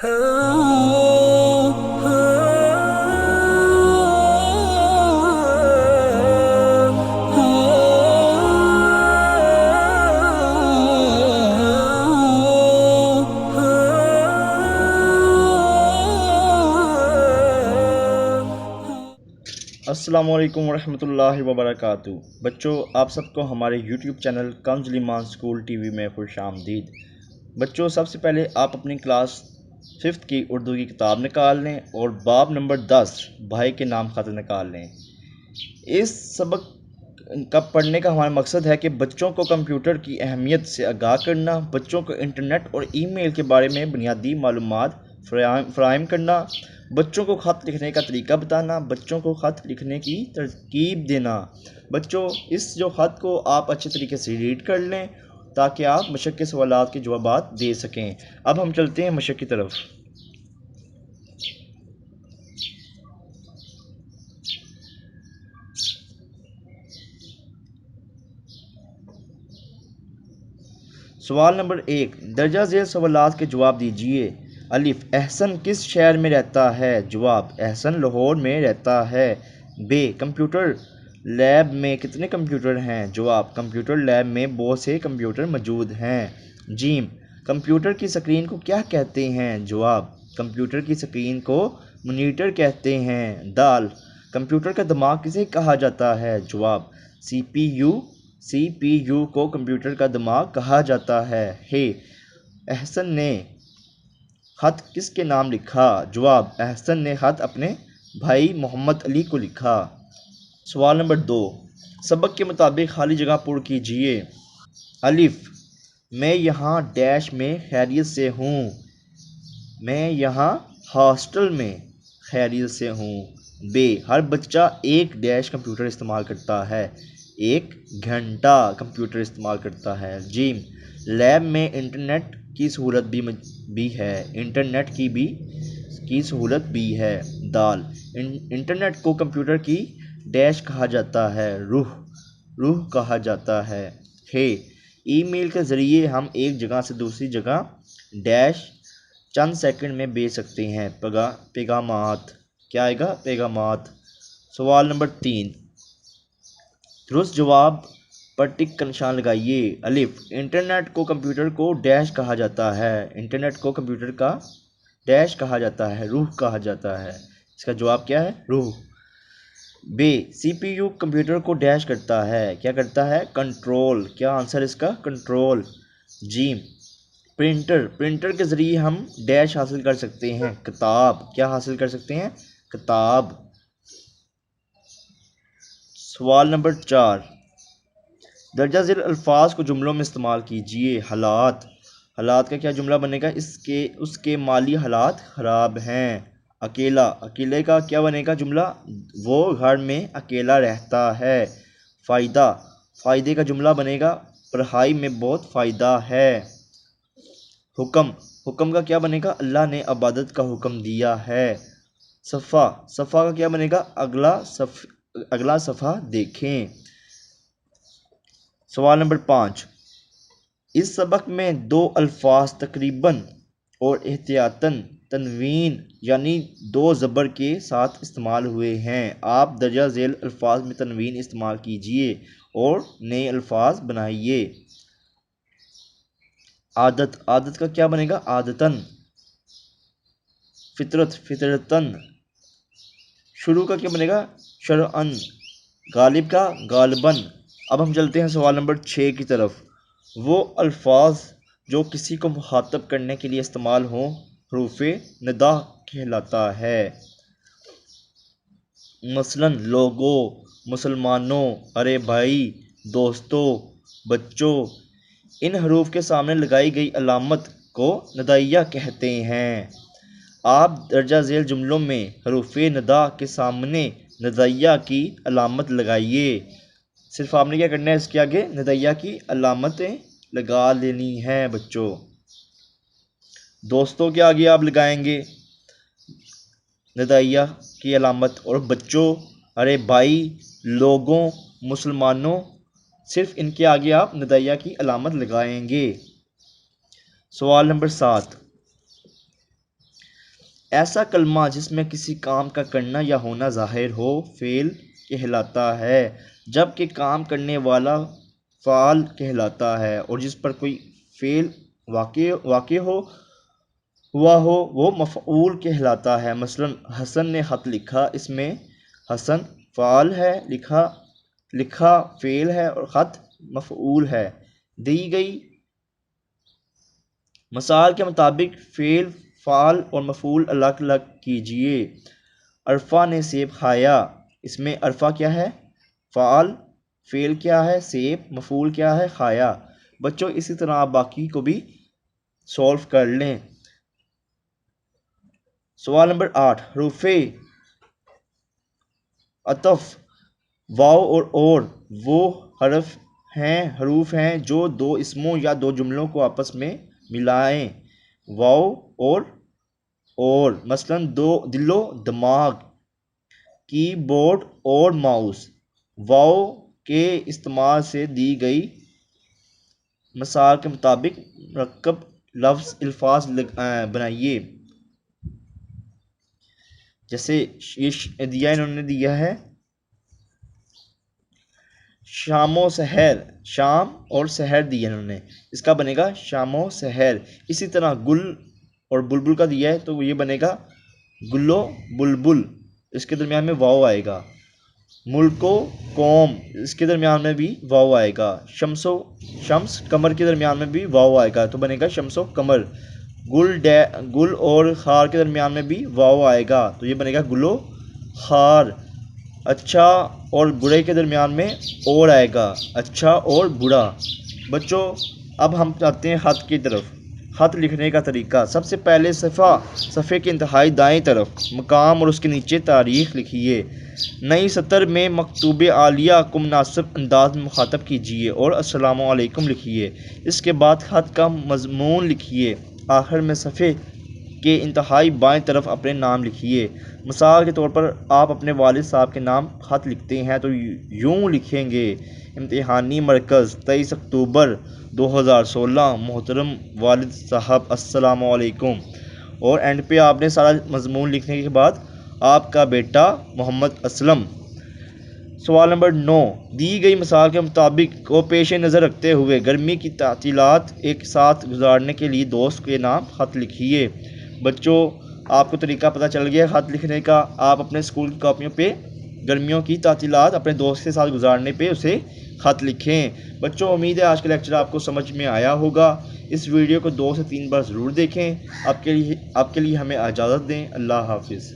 السلام علیکم ورحمۃ اللہ وبرکاتہ۔ بچوں، آپ سب کو ہمارے یوٹیوب چینل کنز ایمان اسکول ٹی وی میں خوش آمدید۔ بچوں، سب سے پہلے آپ اپنی کلاس 5 کی اردو کی کتاب نکال لیں اور باب نمبر 10 بھائی کے نام خط نکال لیں۔ اس سبق کا پڑھنے کا ہمارا مقصد ہے کہ بچوں کو کمپیوٹر کی اہمیت سے آگاہ کرنا، بچوں کو انٹرنیٹ اور ای میل کے بارے میں بنیادی معلومات فراہم کرنا، بچوں کو خط لکھنے کا طریقہ بتانا، بچوں کو خط لکھنے کی ترکیب دینا۔ بچوں، اس جو خط کو آپ اچھے طریقے سے ریڈ کر لیں تاکہ آپ مشق کے سوالات کے جوابات دے سکیں۔ اب ہم چلتے ہیں مشق کی طرف۔ سوال نمبر 1، درجہ ذیل سوالات کے جواب دیجیے۔ الف، احسن کس شہر میں رہتا ہے؟ جواب، احسن لاہور میں رہتا ہے۔ ب، کمپیوٹر لیب میں کتنے کمپیوٹر ہیں؟ جواب، کمپیوٹر لیب میں بہت سے کمپیوٹر موجود ہیں۔ جیم، کمپیوٹر کی سکرین کو کیا کہتے ہیں؟ جواب، کمپیوٹر کی سکرین کو مانیٹر کہتے ہیں۔ دال، کمپیوٹر کا دماغ کسے کہا جاتا ہے؟ جواب، سی پی یو کو کمپیوٹر کا دماغ کہا جاتا ہے۔ احسن نے خط کس کے نام لکھا؟ جواب، احسن نے خط اپنے بھائی محمد علی کو لکھا۔ سوال نمبر 2، سبق کے مطابق خالی جگہ پر کیجیے۔ الف، میں یہاں ڈیش میں خیریت سے ہوں۔ میں یہاں ہاسٹل میں خیریت سے ہوں۔ ب، ہر بچہ ایک ڈیش کمپیوٹر استعمال کرتا ہے۔ 1 گھنٹہ کمپیوٹر استعمال کرتا ہے۔ جیم، لیب میں انٹرنیٹ کی سہولت بھی ہے۔ انٹرنیٹ کی سہولت بھی ہے۔ دال، انٹرنیٹ کو کمپیوٹر کی ڈیش کہا جاتا ہے۔ روح کہا جاتا ہے۔ ای میل کے ذریعے ہم ایک جگہ سے دوسری جگہ ڈیش چند سیکنڈ میں بھیج سکتے ہیں۔ پیغامات، کیا آئے گا؟ پیغامات۔ سوال نمبر 3، درست جواب پر ٹک کا نشان لگائیے۔ الف، انٹرنیٹ کو کمپیوٹر کو ڈیش کہا جاتا ہے۔ انٹرنیٹ کو کمپیوٹر کا ڈیش کہا جاتا ہے، روح کہا جاتا ہے۔ اس کا جواب کیا ہے؟ روح۔ ب، سی پی یو کمپیوٹر کو ڈیش کرتا ہے۔ کیا کرتا ہے؟ کنٹرول۔ کیا آنسر اس کا؟ کنٹرول۔ جیم، پرنٹر کے ذریعے ہم ڈیش حاصل کر سکتے ہیں۔ کتاب۔ کیا حاصل کر سکتے ہیں؟ کتاب۔ سوال نمبر 4، درجہ ذیل الفاظ کو جملوں میں استعمال کیجیے۔ حالات کا کیا جملہ بنے گا؟ اس کے مالی حالات خراب ہیں۔ اکیلے کا کیا بنے گا جملہ؟ وہ گھر میں اکیلا رہتا ہے۔ فائدے کا جملہ بنے گا پڑھائی میں بہت فائدہ ہے۔ حکم کا کیا بنے گا؟ اللہ نے عبادت کا حکم دیا ہے۔ صفحہ کا کیا بنے گا؟ اگلا صفحہ دیکھیں۔ سوال نمبر 5، اس سبق میں 2 الفاظ تقریباً اور احتیاطاً تنوین یعنی 2 زبر کے ساتھ استعمال ہوئے ہیں۔ آپ درجہ ذیل الفاظ میں تنوین استعمال کیجیے اور نئے الفاظ بنائیے۔ عادت کا کیا بنے گا؟ عادتاً۔ فطرتاً۔ شروع کا کیا بنے گا؟ شرعاً۔ غالب کا غالباً۔ اب ہم چلتے ہیں سوال نمبر 6 کی طرف۔ وہ الفاظ جو کسی کو مخاطب کرنے کے لیے استعمال ہوں حروف ندا کہلاتا ہے۔ مثلاً لوگوں، مسلمانوں، ارے بھائی، دوستوں، بچوں۔ ان حروف کے سامنے لگائی گئی علامت کو ندائیہ کہتے ہیں۔ آپ درجہ ذیل جملوں میں حروف ندا کے سامنے ندائیہ کی علامت لگائیے۔ صرف آپ نے کیا کرنا ہے؟ اس کے آگے ندائیہ کی علامتیں لگا لینی ہیں بچوں۔ دوستوں کے آگے آپ لگائیں گے ندائیہ کی علامت، اور بچوں، ارے بھائی، لوگوں، مسلمانوں، صرف ان کے آگے آپ ندائیہ کی علامت لگائیں گے۔ سوال نمبر 7، ایسا کلمہ جس میں کسی کام کا کرنا یا ہونا ظاہر ہو فعل کہلاتا ہے، جبکہ کام کرنے والا فعال کہلاتا ہے، اور جس پر کوئی فعل واقع ہوا ہو وہ مفعول کہلاتا ہے۔ مثلا حسن نے خط لکھا، اس میں حسن فعال ہے، لکھا فعل ہے اور خط مفعول ہے۔ دی گئی مثال کے مطابق فعل، فعال اور مفعول الگ الگ کیجیے۔ عرفہ نے سیب کھایا، اس میں عرفہ کیا ہے؟ فعال، فعل کیا ہے؟ سیب، مفعول کیا ہے؟ کھایا۔ بچوں اسی طرح آپ باقی کو بھی سولو کر لیں۔ سوال نمبر 8، حروف عطف واو اور وہ حروف ہیں جو دو اسموں یا دو جملوں کو آپس میں ملائیں۔ واو اور مثلا دل و دماغ، کی بورڈ اور ماؤس۔ واو کے استعمال سے دی گئی مثال کے مطابق مرکب الفاظ بنائیے۔ جیسے انہوں نے دیا ہے شام و سحر، شام اور سحر دیا انہوں نے، اس کا بنے گا شام و سحر۔ اسی طرح گل اور بلبل کا دیا ہے تو یہ بنے گا گل و بلبل، اس کے درمیان میں واو آئے گا۔ ملک و قوم، اس کے درمیان میں بھی واو آئے گا۔ شمس قمر کے درمیان میں بھی واو آئے گا تو بنے گا شمس و قمر۔ گل اور خار کے درمیان میں بھی واو آئے گا تو یہ بنے گا گل و خار۔ اچھا اور برے کے درمیان میں اور آئے گا، اچھا اور برا۔ بچوں اب ہم چاہتے ہیں خط کی طرف۔ خط لکھنے کا طریقہ، سب سے پہلے صفحے کے انتہائی دائیں طرف مقام اور اس کے نیچے تاریخ لکھیے۔ نئی سطر میں مکتوب عالیہ کو مناسب انداز میں مخاطب کیجیے اور السلام علیکم لکھیے۔ اس کے بعد خط کا مضمون لکھیے۔ آخر میں صفحے کے انتہائی بائیں طرف اپنے نام لکھیے۔ مثال کے طور پر آپ اپنے والد صاحب کے نام خط لکھتے ہیں تو یوں لکھیں گے: امتحانی مرکز 23 اکتوبر 2016 محترم والد صاحب السلام علیکم۔ اور اینڈ پہ آپ نے سارا مضمون لکھنے کے بعد آپ کا بیٹا محمد اسلم۔ سوال نمبر 9، دی گئی مثال کے مطابق کو پیش نظر رکھتے ہوئے گرمی کی تعطیلات ایک ساتھ گزارنے کے لیے دوست کے نام خط لکھیے۔ بچوں آپ کو طریقہ پتہ چل گیا خط لکھنے کا۔ آپ اپنے اسکول کی کاپیوں پہ گرمیوں کی تعطیلات اپنے دوست کے ساتھ گزارنے پہ اسے خط لکھیں۔ بچوں امید ہے آج کا لیکچر آپ کو سمجھ میں آیا ہوگا۔ اس ویڈیو کو 2 سے 3 بار ضرور دیکھیں۔ آپ کے لیے ہمیں اجازت دیں۔ اللہ حافظ۔